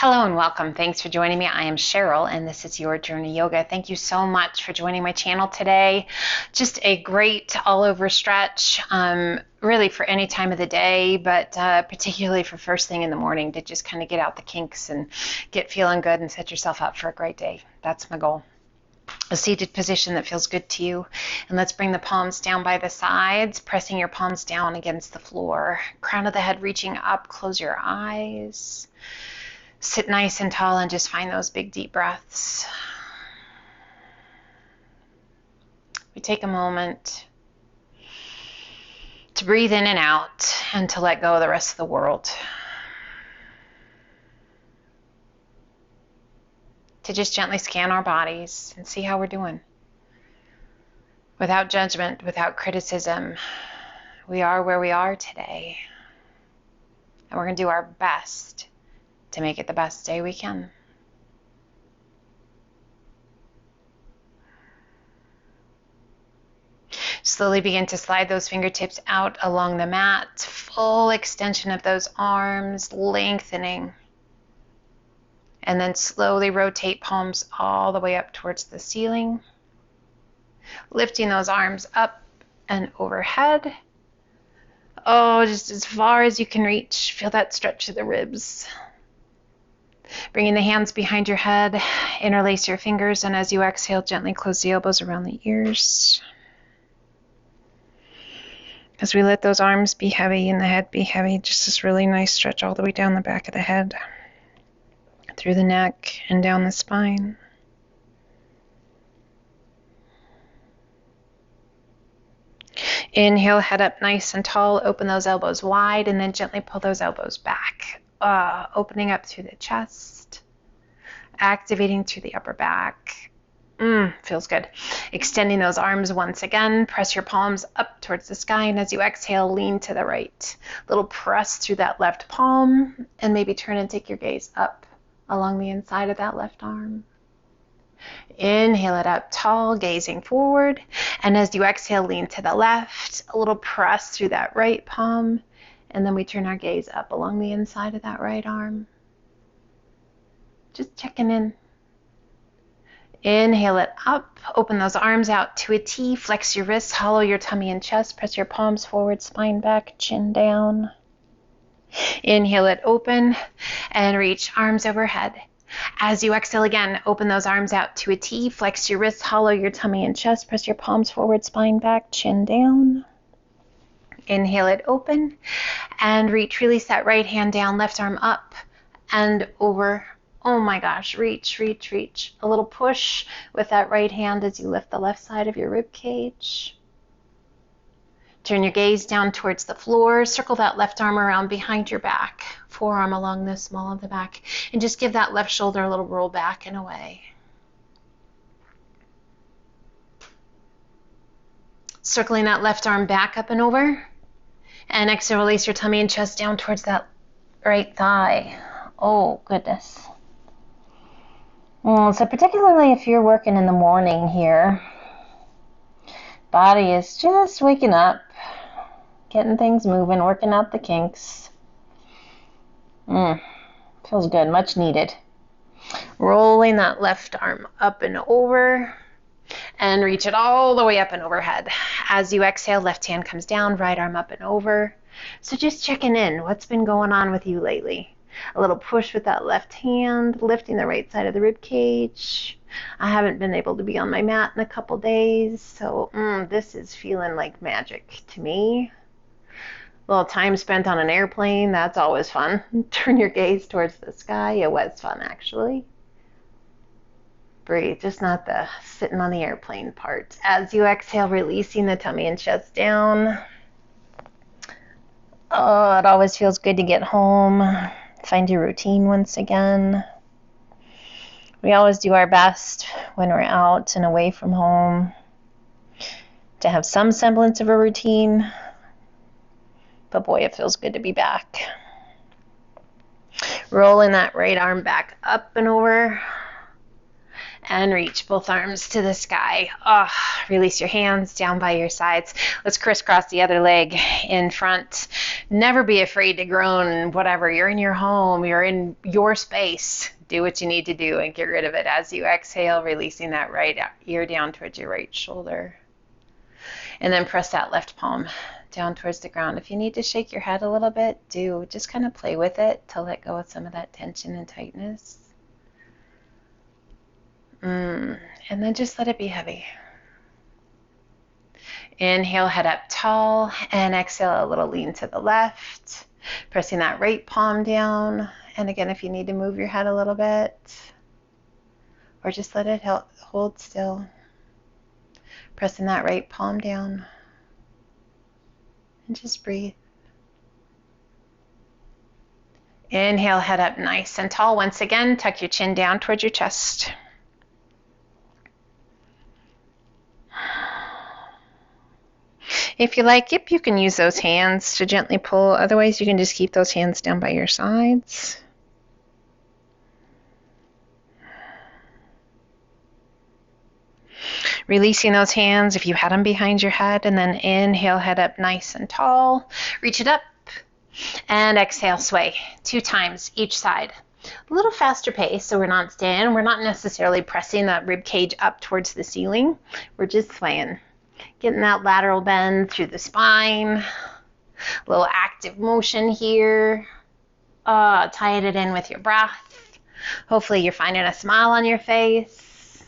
Hello and welcome. Thanks for joining me. I am Cheryl and this is Your Journey Yoga. Thank you so much for joining my channel today. Just a great all over stretch, really for any time of the day, but particularly for first thing in the morning to just kind of get out the kinks and get feeling good and set yourself up for a great day. That's my goal. A seated position that feels good to you. And let's bring the palms down by the sides, pressing your palms down against the floor. Crown of the head reaching up, close your eyes. Sit nice and tall and just find those big deep breaths. We take a moment to breathe in and out and to let go of the rest of the world. To just gently scan our bodies and see how we're doing. Without judgment, without criticism, we are where we are today. And we're going to do our best to make it the best day we can. Slowly begin to slide those fingertips out along the mat, full extension of those arms, lengthening. And then slowly rotate palms all the way up towards the ceiling, lifting those arms up and overhead. Oh, just as far as you can reach. Feel that stretch of the ribs. Bringing the hands behind your head, interlace your fingers, and as you exhale, gently close the elbows around the ears. As we let those arms be heavy and the head be heavy, just this really nice stretch all the way down the back of the head, through the neck and down the spine. Inhale, head up nice and tall, open those elbows wide, and then gently pull those elbows back. Opening up through the chest, activating through the upper back. Feels good. Extending those arms once again. Press your palms up towards the sky, and as you exhale, lean to the right. Little press through that left palm, and maybe turn and take your gaze up along the inside of that left arm. Inhale it up tall, gazing forward, and as you exhale, lean to the left. A little press through that right palm. And then we turn our gaze up along the inside of that right arm. Just checking in. Inhale it up. Open those arms out to a T. Flex your wrists. Hollow your tummy and chest. Press your palms forward, spine back, chin down. Inhale it open and reach arms overhead. As you exhale again, open those arms out to a T. Flex your wrists. Hollow your tummy and chest. Press your palms forward, spine back, chin down. Inhale it open and reach. Release that right hand down, left arm up and over. Oh my gosh, reach, reach, reach. A little push with that right hand as you lift the left side of your rib cage. Turn your gaze down towards the floor. Circle that left arm around behind your back, forearm along the small of the back, and just give that left shoulder a little roll back and away. Circling that left arm back up and over. And exhale, release your tummy and chest down towards that right thigh. Oh, goodness. So particularly if you're working in the morning here, body is just waking up, getting things moving, working out the kinks. Feels good, much needed. Rolling that left arm up and over. And reach it all the way up and overhead. As you exhale, left hand comes down, right arm up and over. So just checking in. What's been going on with you lately? A little push with that left hand, lifting the right side of the rib cage. I haven't been able to be on my mat in a couple days, so this is feeling like magic to me. A little time spent on an airplane, that's always fun. Turn your gaze towards the sky. It was fun, actually. Breathe, just not the sitting on the airplane part. As you exhale, releasing the tummy and chest down. Oh, it always feels good to get home. Find your routine once again. We always do our best when we're out and away from home to have some semblance of a routine. But boy, it feels good to be back. Rolling that right arm back up and over. And reach both arms to the sky. Release your hands down by your sides. Let's crisscross the other leg in front. Never be afraid to groan, whatever. You're in your home, you're in your space. Do what you need to do and get rid of it as you exhale, releasing that right ear down towards your right shoulder. And then press that left palm down towards the ground. If you need to shake your head a little bit, do. Just kind of play with it to let go of some of that tension and tightness. And then just let it be heavy. Inhale, head up tall, and exhale a little lean to the left, pressing that right palm down. And again, if you need to move your head a little bit, or just let it hold still, pressing that right palm down, and just breathe. Inhale, head up nice and tall. Once again, tuck your chin down towards your chest. If you like, you can use those hands to gently pull. Otherwise, you can just keep those hands down by your sides. Releasing those hands if you had them behind your head, and then inhale, head up nice and tall. Reach it up, and exhale, sway 2 times each side. A little faster pace, so we're not staying. We're not necessarily pressing that rib cage up towards the ceiling. We're just swaying. Getting that lateral bend through the spine. A little active motion here. Tying it in with your breath. Hopefully you're finding a smile on your face.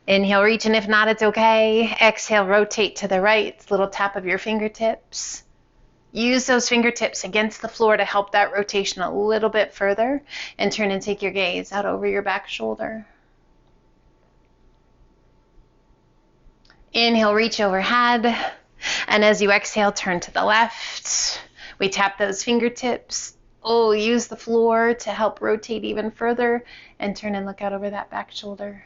Inhale, reach, and if not, it's okay. Exhale, rotate to the right. It's a little tap of your fingertips. Use those fingertips against the floor to help that rotation a little bit further, and turn and take your gaze out over your back shoulder. Inhale, reach overhead, and as you exhale, turn to the left. We tap those fingertips. Use the floor to help rotate even further, and turn and look out over that back shoulder.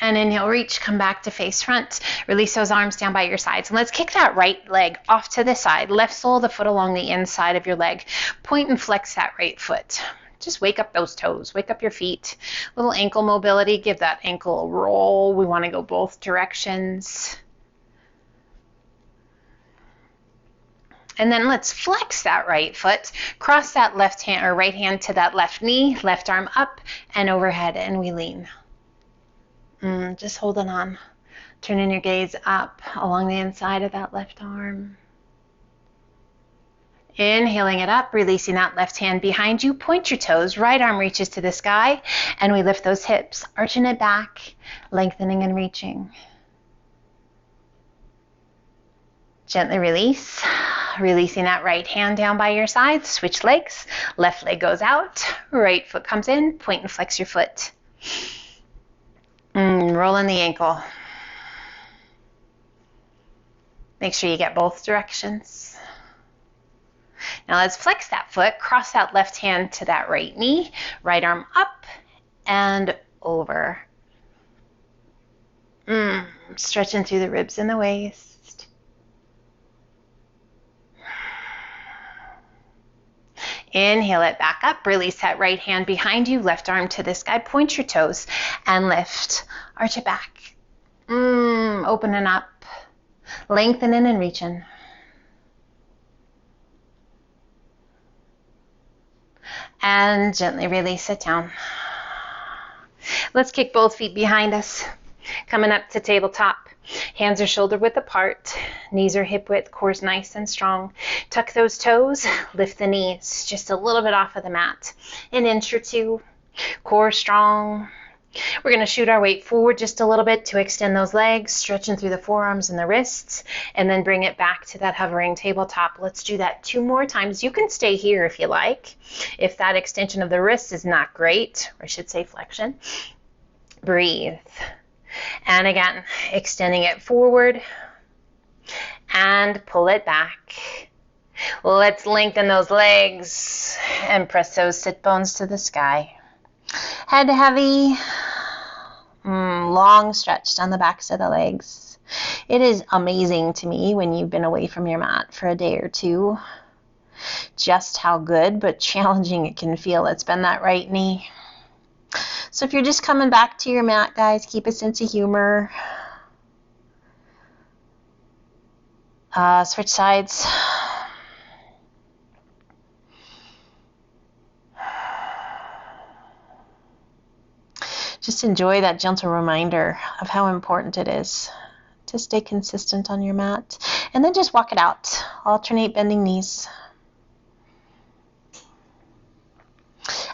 And inhale, reach, come back to face front. Release those arms down by your sides. And let's kick that right leg off to the side. Left sole of the foot along the inside of your leg. Point and flex that right foot. Just wake up those toes. Wake up your feet. Little ankle mobility. Give that ankle a roll. We want to go both directions. And then let's flex that right foot. Cross that left hand or right hand to that left knee. Left arm up and overhead, and we lean. Just holding on. Turning your gaze up along the inside of that left arm. Inhaling it up, releasing that left hand behind you. Point your toes. Right arm reaches to the sky, and we lift those hips, arching it back, lengthening and reaching. Gently release. Releasing that right hand down by your side. Switch legs. Left leg goes out. Right foot comes in. Point and flex your foot. Rolling the ankle. Make sure you get both directions. Now let's flex that foot. Cross that left hand to that right knee. Right arm up and over. Stretching through the ribs and the waist. Inhale it back up. Release that right hand behind you. Left arm to the sky. Point your toes and lift. Arch it back. Opening up. Lengthening and reaching. And gently release it down. Let's kick both feet behind us. Coming up to tabletop. Hands are shoulder width apart. Knees are hip width. Core's nice and strong. Tuck those toes. Lift the knees just a little bit off of the mat. An inch or two. Core strong. We're going to shoot our weight forward just a little bit to extend those legs, stretching through the forearms and the wrists, and then bring it back to that hovering tabletop. Let's do that 2 more times. You can stay here if you like. If that extension of the wrist is not great, or I should say flexion, breathe. And again, extending it forward and pull it back. Let's lengthen those legs and press those sit bones to the sky. Head heavy, long stretch down the backs of the legs. It is amazing to me when you've been away from your mat for a day or 2, just how good but challenging it can feel. Let's bend that right knee. So if you're just coming back to your mat, guys, keep a sense of humor. Switch sides. Just enjoy that gentle reminder of how important it is to stay consistent on your mat. And then just walk it out. Alternate bending knees.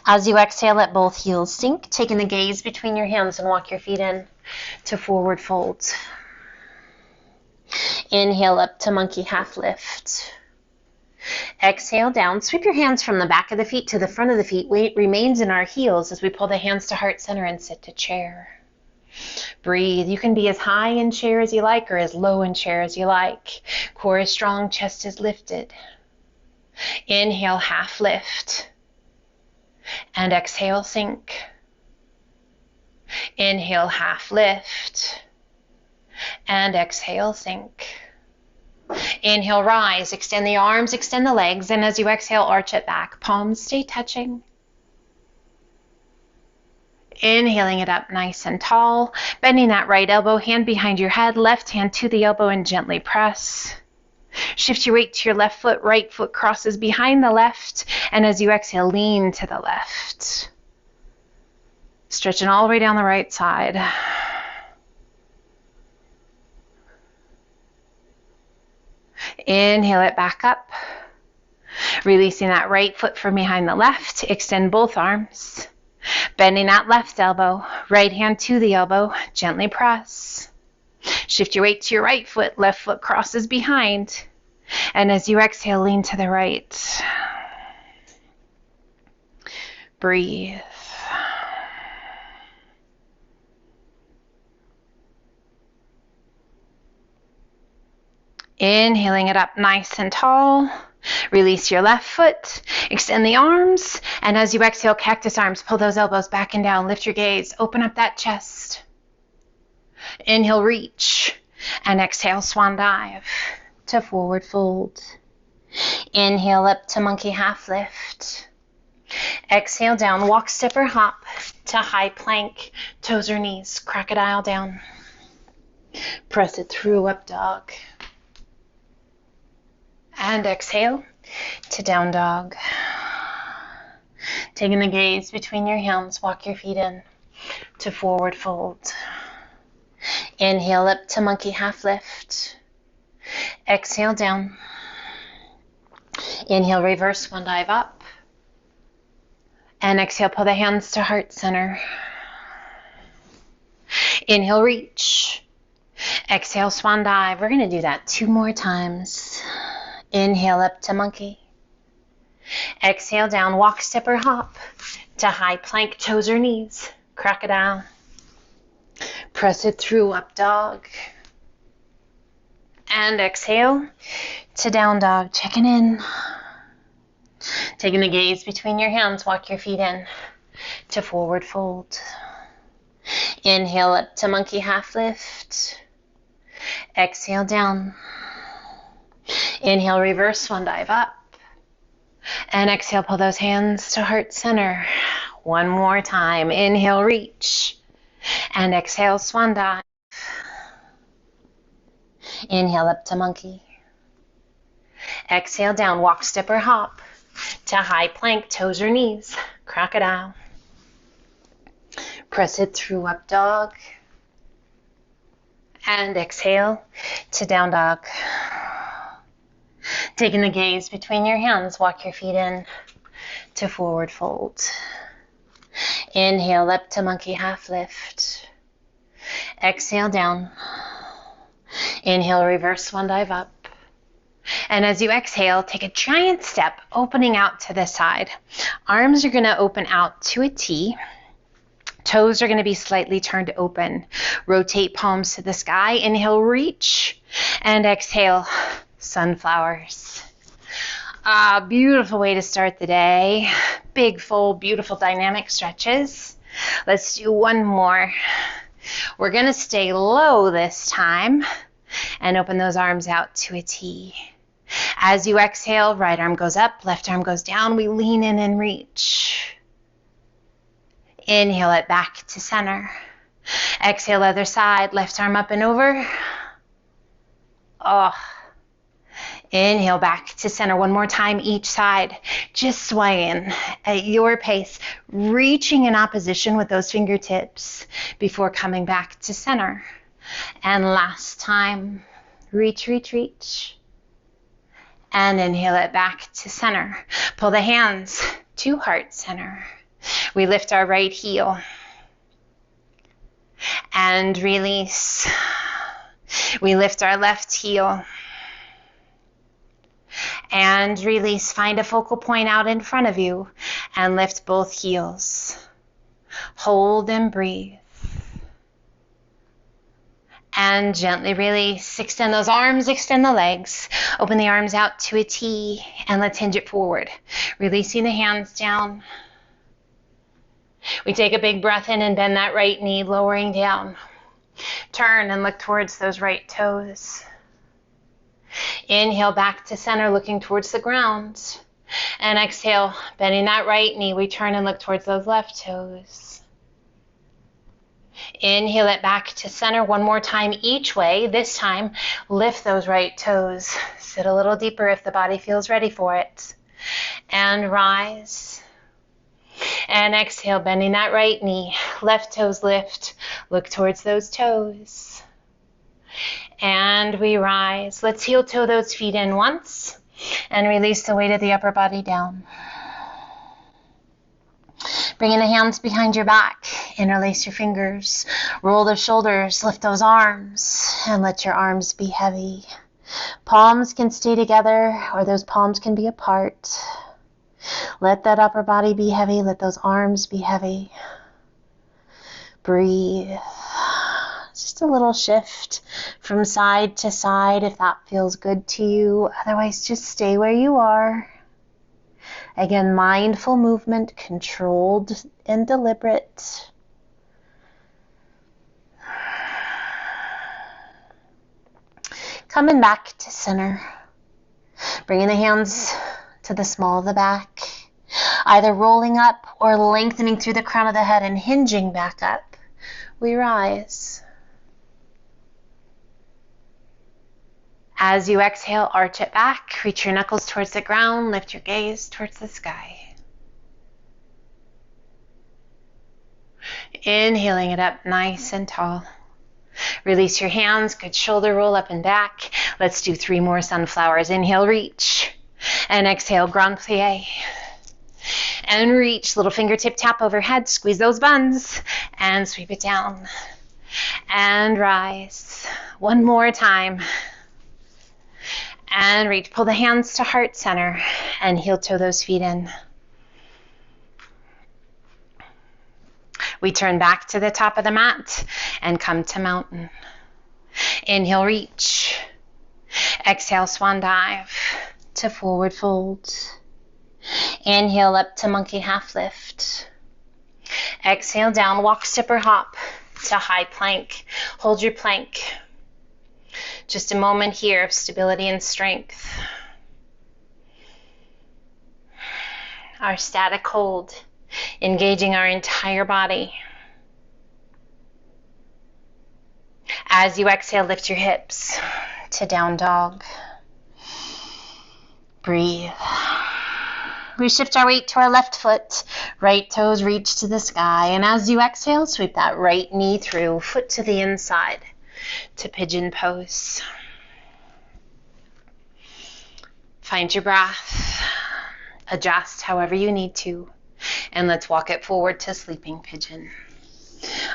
As you exhale, let both heels sink, taking the gaze between your hands and walk your feet in to forward fold. Inhale up to monkey half lift. Exhale down. Sweep your hands from the back of the feet to the front of the feet. Weight remains in our heels as we pull the hands to heart center and sit to chair. Breathe. You can be as high in chair as you like or as low in chair as you like. Core is strong, chest is lifted. Inhale, half lift. And exhale, sink. Inhale, half lift. And exhale, sink. Inhale, rise, extend the arms, extend the legs, and as you exhale, arch it back. Palms stay touching. Inhaling it up nice and tall, bending that right elbow, hand behind your head, left hand to the elbow and gently press. Shift your weight to your left foot, right foot crosses behind the left, and as you exhale, lean to the left. Stretching all the way down the right side. Inhale it back up. Releasing that right foot from behind the left. Extend both arms. Bending that left elbow. Right hand to the elbow. Gently press. Shift your weight to your right foot. Left foot crosses behind. And as you exhale, lean to the right. Breathe. Inhaling it up nice and tall. Release your left foot. Extend the arms. And as you exhale, cactus arms, pull those elbows back and down. Lift your gaze. Open up that chest. Inhale, reach. And exhale, swan dive to forward fold. Inhale up to monkey half lift. Exhale down, walk, step, or hop to high plank. Toes or knees, crocodile down. Press it through, up dog. And exhale to down dog. Taking the gaze between your hands, walk your feet in to forward fold. Inhale up to monkey half lift. Exhale down. Inhale, reverse swan dive up. And exhale, pull the hands to heart center. Inhale, reach. Exhale, swan dive. We're going to do that 2 more times. Inhale up to monkey. Exhale down, walk, step, or hop to high plank, toes or knees, crocodile. Press it through, up dog. And exhale to down dog, checking in. Taking the gaze between your hands, walk your feet in to forward fold. Inhale up to monkey half lift. Exhale down. Inhale, reverse swan dive up. And exhale, pull those hands to heart center. 1 more time. Inhale, reach. And exhale, swan dive. Inhale up to monkey. Exhale down, walk, step, or hop to high plank, toes or knees, crocodile. Press it through, up dog. And exhale to down dog. Taking the gaze between your hands, walk your feet in to forward fold. Inhale up to monkey half lift. Exhale down. Inhale, reverse swan dive up. And as you exhale, take a giant step, opening out to the side. Arms are going to open out to a T. Toes are going to be slightly turned open. Rotate palms to the sky. Inhale, reach. And exhale, sunflowers. Beautiful way to start the day. Big, full, beautiful dynamic stretches. Let's do 1 more. We're going to stay low this time and open those arms out to a T. As you exhale, right arm goes up, left arm goes down. We lean in and reach. Inhale it back to center. Exhale, other side. Left arm up and over. Oh. Inhale back to center. One more time each side. Just swaying at your pace, reaching in opposition with those fingertips before coming back to center. And last time, reach, reach, reach. And inhale it back to center. Pull the hands to heart center. We lift our right heel and release. We lift our left heel and release. Find a focal point out in front of you and lift both heels. Hold and breathe. And gently release. Extend those arms, extend the legs. Open the arms out to a T and let's hinge it forward. Releasing the hands down. We take a big breath in and bend that right knee, lowering down. Turn and look towards those right toes. Inhale back to center, looking towards the ground. And exhale, bending that right knee, we turn and look towards those left toes. Inhale it back to center one more time each way. This time, lift those right toes. Sit a little deeper if the body feels ready for it. And rise. And exhale, bending that right knee. Left toes lift. Look towards those toes. And we rise. Let's heel toe those feet in once. And release the weight of the upper body down. Bringing the hands behind your back. Interlace your fingers. Roll the shoulders. Lift those arms. And let your arms be heavy. Palms can stay together, or those palms can be apart. Let that upper body be heavy. Let those arms be heavy. Breathe. Just a little shift from side to side if that feels good to you. Otherwise, just stay where you are. Again, mindful movement, controlled and deliberate. Coming back to center. Bringing the hands to the small of the back, either rolling up or lengthening through the crown of the head and hinging back up. We rise. As you exhale, arch it back, reach your knuckles towards the ground, lift your gaze towards the sky. Inhaling it up nice and tall. Release your hands, good shoulder roll up and back. Let's do 3 more sunflowers. Inhale, reach. And exhale, grand plie. And reach, little fingertip tap overhead, squeeze those buns, and sweep it down. And rise. One more time. And reach, pull the hands to heart center, and heel toe those feet in. We turn back to the top of the mat, and come to mountain. Inhale, reach. Exhale, swan dive to forward fold. Inhale up to monkey half lift. Exhale down, walk, step, or hop to high plank. Hold your plank. Just a moment here of stability and strength. Our static hold, engaging our entire body. As you exhale, lift your hips to down dog. Breathe. We shift our weight to our left foot. Right toes reach to the sky. And as you exhale, sweep that right knee through, foot to the inside to pigeon pose. Find your breath. Adjust however you need to. And let's walk it forward to sleeping pigeon.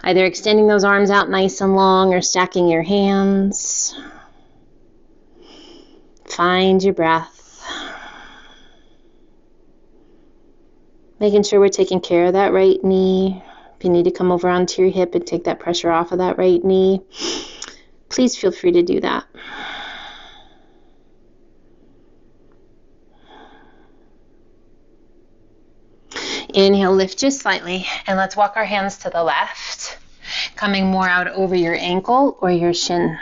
Either extending those arms out nice and long or stacking your hands. Find your breath. Making sure we're taking care of that right knee. If you need to come over onto your hip and take that pressure off of that right knee, please feel free to do that. Inhale, lift just slightly, and let's walk our hands to the left, coming more out over your ankle or your shin.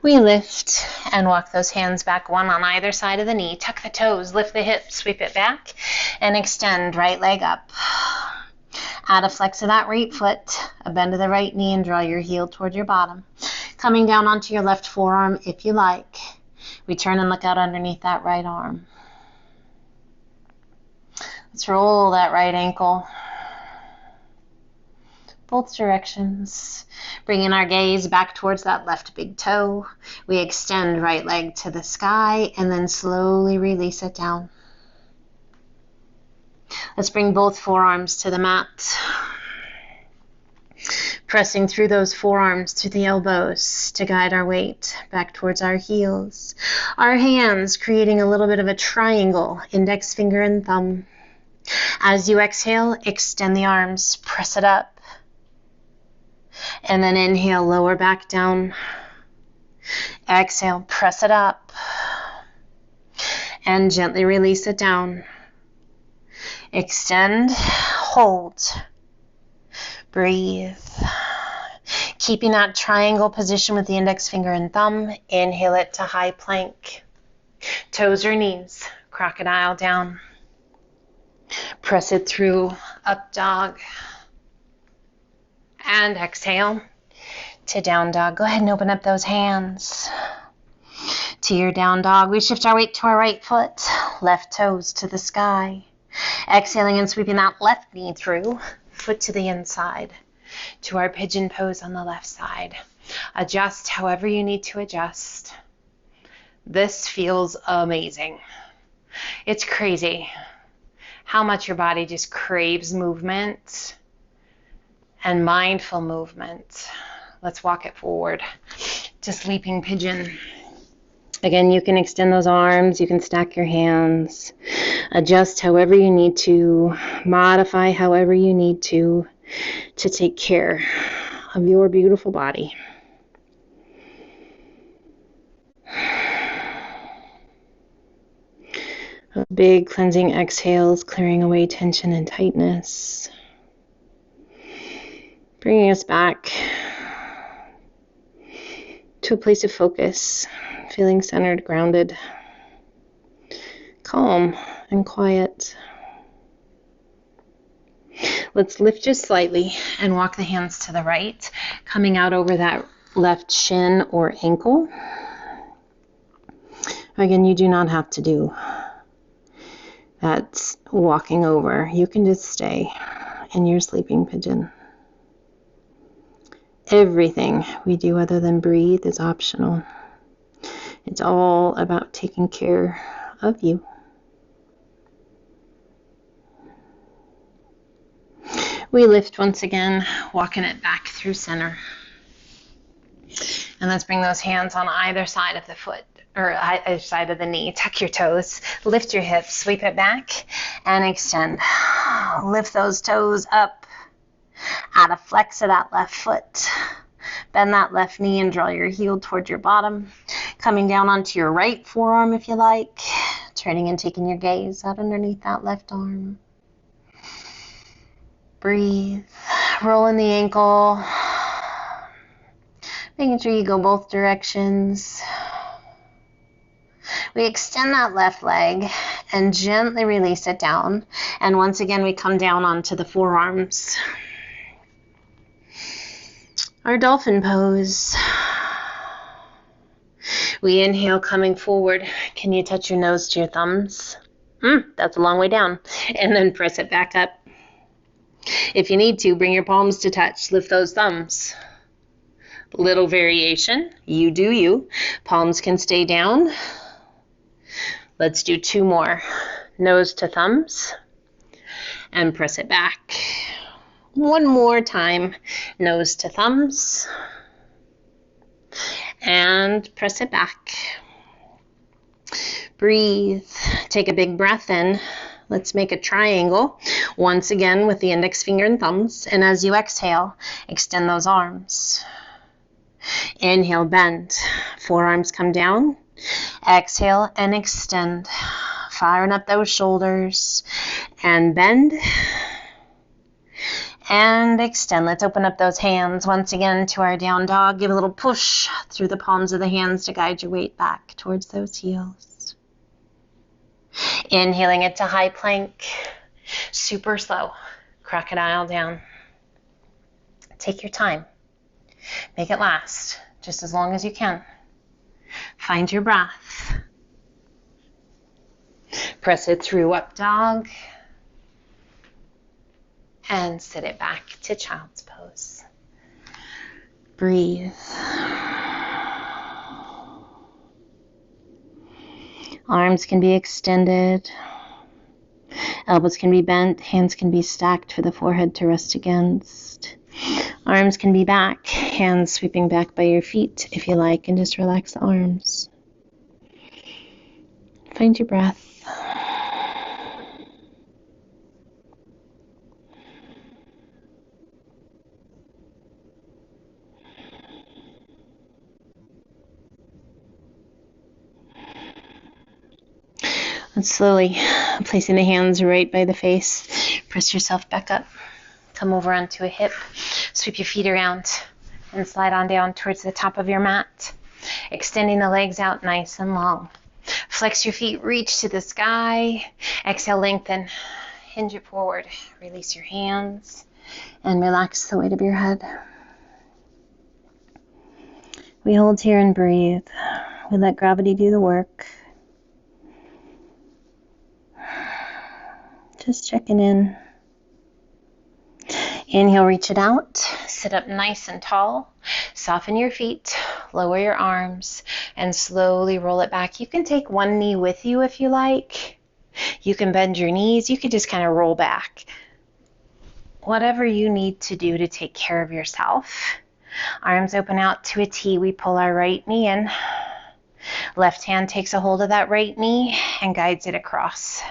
We lift and walk those hands back, one on either side of the knee. Tuck the toes, lift the hips, sweep it back, and extend right leg up. Add a flex of that right foot, a bend of the right knee, and draw your heel toward your bottom. Coming down onto your left forearm if you like. We turn and look out underneath that right arm. Let's roll that right ankle. Both directions. Bringing our gaze back towards that left big toe. We extend right leg to the sky and then slowly release it down. Let's bring both forearms to the mat. Pressing through those forearms to the elbows to guide our weight back towards our heels. Our hands creating a little bit of a triangle, index finger and thumb. As you exhale, extend the arms, press it up. And then inhale, lower back down. Exhale, press it up. And gently release it down. Extend, hold. Breathe. Keeping that triangle position with the index finger and thumb. Inhale it to high plank. Toes or knees, crocodile down. Press it through, up dog. And exhale to down dog. Go ahead and open up those hands. To your down dog, we shift our weight to our right foot, left toes to the sky. Exhaling and sweeping that left knee through, foot to the inside, to our pigeon pose on the left side. Adjust however you need to adjust. This feels amazing. It's crazy how much your body just craves movement and mindful movement. Let's walk it forward to sleeping pigeon. Again, you can extend those arms, you can stack your hands, adjust however you need to, modify however you need to take care of your beautiful body. Big cleansing exhales, clearing away tension and tightness. Bringing us back to a place of focus, feeling centered, grounded, calm, and quiet. Let's lift just slightly and walk the hands to the right, coming out over that left shin or ankle. Again, you do not have to do that walking over. You can just stay in your sleeping pigeon. Everything we do other than breathe is optional. It's all about taking care of you. We lift once again, walking it back through center. And let's bring those hands on either side of the foot, or either side of the knee. Tuck your toes, lift your hips, sweep it back, and extend. Lift those toes up. Add a flex of that left foot. Bend that left knee and draw your heel toward your bottom. Coming down onto your right forearm if you like. Turning and taking your gaze out underneath that left arm. Breathe. Roll in the ankle. Making sure you go both directions. We extend that left leg and gently release it down. And once again, we come down onto the forearms. Our dolphin pose. We inhale, coming forward. Can you touch your nose to your thumbs? That's a long way down. And then press it back up. If you need to, bring your palms to touch. Lift those thumbs. Little variation. You do you. Palms can stay down. Let's do 2 more. Nose to thumbs. And press it back. 1 more time. Nose to thumbs. And press it back. Breathe. Take a big breath in. Let's make a triangle. Once again with the index finger and thumbs. And as you exhale, extend those arms. Inhale, bend. Forearms come down. Exhale and extend. Firing up those shoulders. And bend. And extend. Let's open up those hands once again to our down dog. Give a little push through the palms of the hands to guide your weight back towards those heels. Inhaling it to high plank. Super slow. Crocodile down. Take your time. Make it last just as long as you can. Find your breath. Press it through up dog. And sit it back to child's pose. Breathe. Arms can be extended. Elbows can be bent. Hands can be stacked for the forehead to rest against. Arms can be back. Hands sweeping back by your feet if you like, and just relax the arms. Find your breath. And slowly placing the hands right by the face, press yourself back up. Come over onto a hip, sweep your feet around, and slide on down towards the top of your mat. Extending the legs out nice and long. Flex your feet, reach to the sky. Exhale, lengthen. Hinge it forward. Release your hands and relax the weight of your head. We hold here and breathe. We let gravity do the work. Just checking in. Inhale, reach it out. Sit up nice and tall. Soften your feet. Lower your arms and slowly roll it back. You can take one knee with you if you like. You can bend your knees. You can just kind of roll back. Whatever you need to do to take care of yourself. Arms open out to a T. We pull our right knee in. Left hand takes a hold of that right knee and guides it across.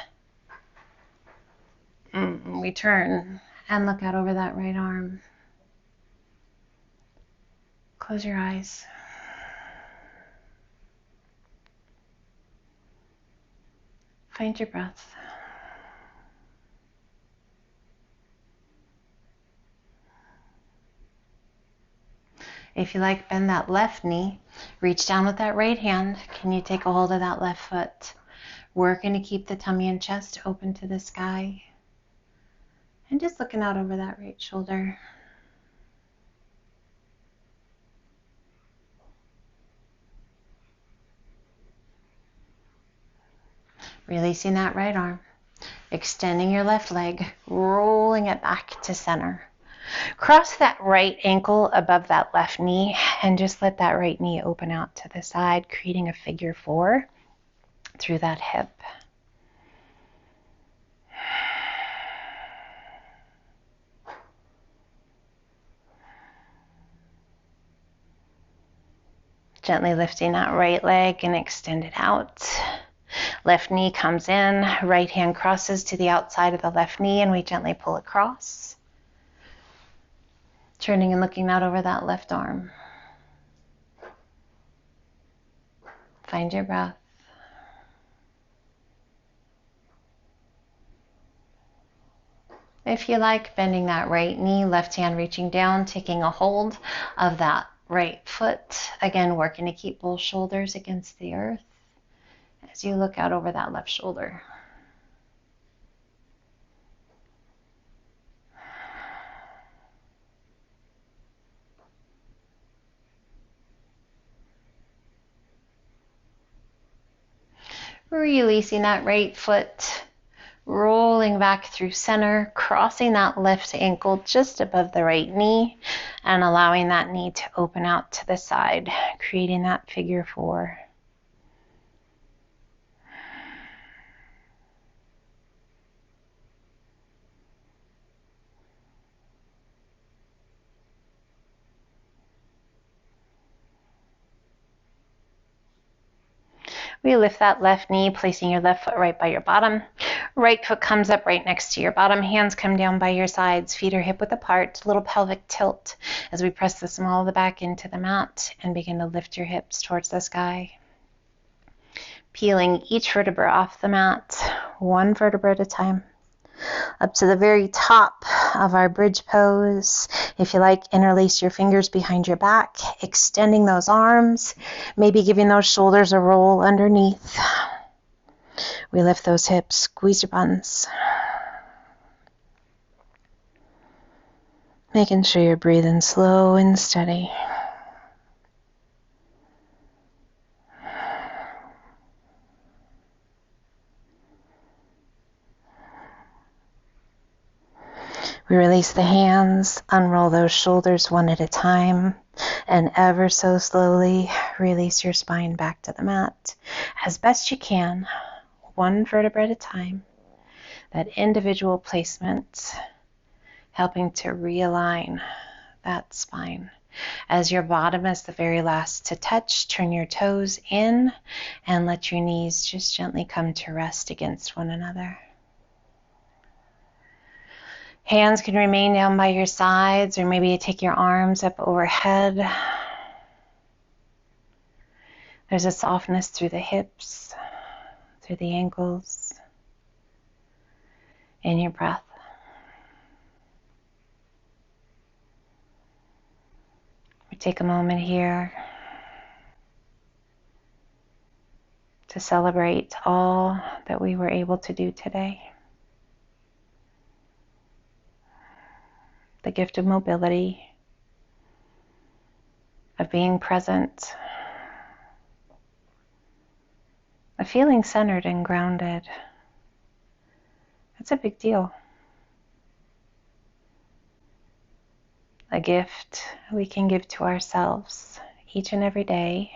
We turn and look out over that right arm. Close your eyes. Find your breath. If you like, bend that left knee. Reach down with that right hand. Can you take a hold of that left foot? Working to keep the tummy and chest open to the sky. And just looking out over that right shoulder. Releasing that right arm. Extending your left leg. Rolling it back to center. Cross that right ankle above that left knee and just let that right knee open out to the side, creating a figure 4 through that hip. Gently lifting that right leg and extend it out. Left knee comes in, right hand crosses to the outside of the left knee, and we gently pull across. Turning and looking out over that left arm. Find your breath. If you like, bending that right knee, left hand reaching down, taking a hold of that right foot. Again, working to keep both shoulders against the earth as you look out over that left shoulder. Releasing that right foot, rolling back through center, crossing that left ankle just above the right knee, and allowing that knee to open out to the side, creating that figure 4. We lift that left knee, placing your left foot right by your bottom. Right foot comes up right next to your bottom. Hands come down by your sides. Feet are hip width apart. Little pelvic tilt as we press the small of the back into the mat and begin to lift your hips towards the sky. Peeling each vertebra off the mat, one vertebra at a time. up to the very top of our bridge pose. If you like, interlace your fingers behind your back, extending those arms, maybe giving those shoulders a roll underneath. We lift those hips, squeeze your buns. Making sure you're breathing slow and steady. We release the hands, unroll those shoulders one at a time, and ever so slowly release your spine back to the mat as best you can, one vertebra at a time. That individual placement helping to realign that spine. As your bottom is the very last to touch, turn your toes in and let your knees just gently come to rest against one another. Hands can remain down by your sides, or maybe you take your arms up overhead. There's a softness through the hips, through the ankles, in your breath. We take a moment here to celebrate all that we were able to do today. The gift of mobility, of being present, of feeling centered and grounded. It's a big deal. A gift we can give to ourselves each and every day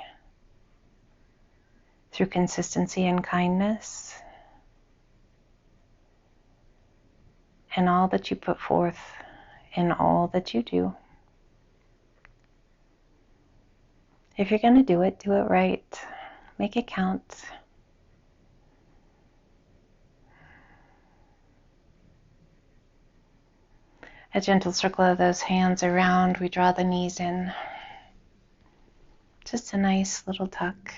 through consistency and kindness, and all that you put forth in all that you do. If you're going to do it right. Make it count. A gentle circle of those hands around. We draw the knees in. Just a nice little tuck.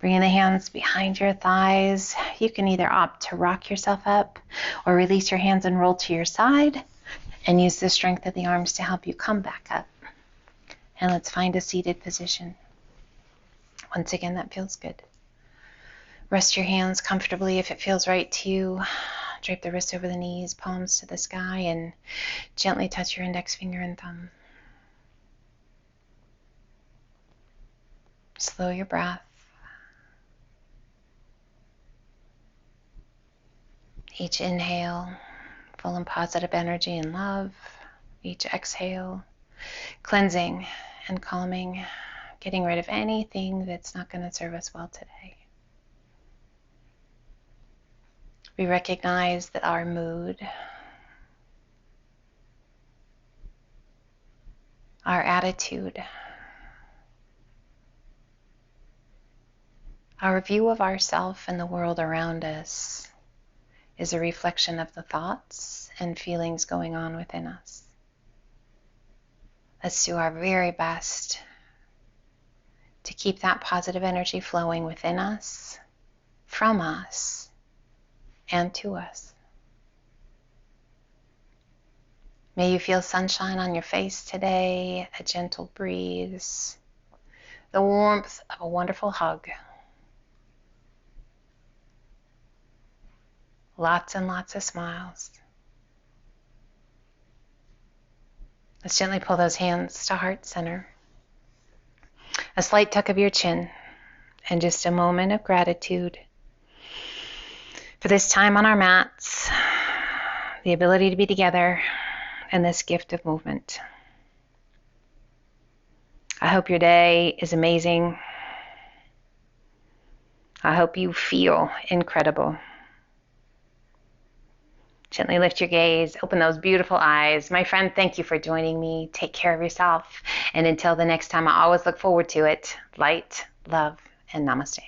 Bringing the hands behind your thighs. You can either opt to rock yourself up or release your hands and roll to your side and use the strength of the arms to help you come back up. And let's find a seated position. Once again, that feels good. Rest your hands comfortably if it feels right to you. Drape the wrists over the knees, palms to the sky, and gently touch your index finger and thumb. Slow your breath. Each inhale, full and positive energy and love. Each exhale, cleansing and calming, getting rid of anything that's not going to serve us well today. We recognize that our mood, our attitude, our view of ourself and the world around us is a reflection of the thoughts and feelings going on within us. Let's do our very best to keep that positive energy flowing within us, from us, and to us. May you feel sunshine on your face today, a gentle breeze, the warmth of a wonderful hug. Lots and lots of smiles. Let's gently pull those hands to heart center. A slight tuck of your chin, and just a moment of gratitude for this time on our mats, the ability to be together, and this gift of movement. I hope your day is amazing. I hope you feel incredible. Gently lift your gaze, open those beautiful eyes. My friend, thank you for joining me. Take care of yourself. And until the next time, I always look forward to it. Light, love, and namaste.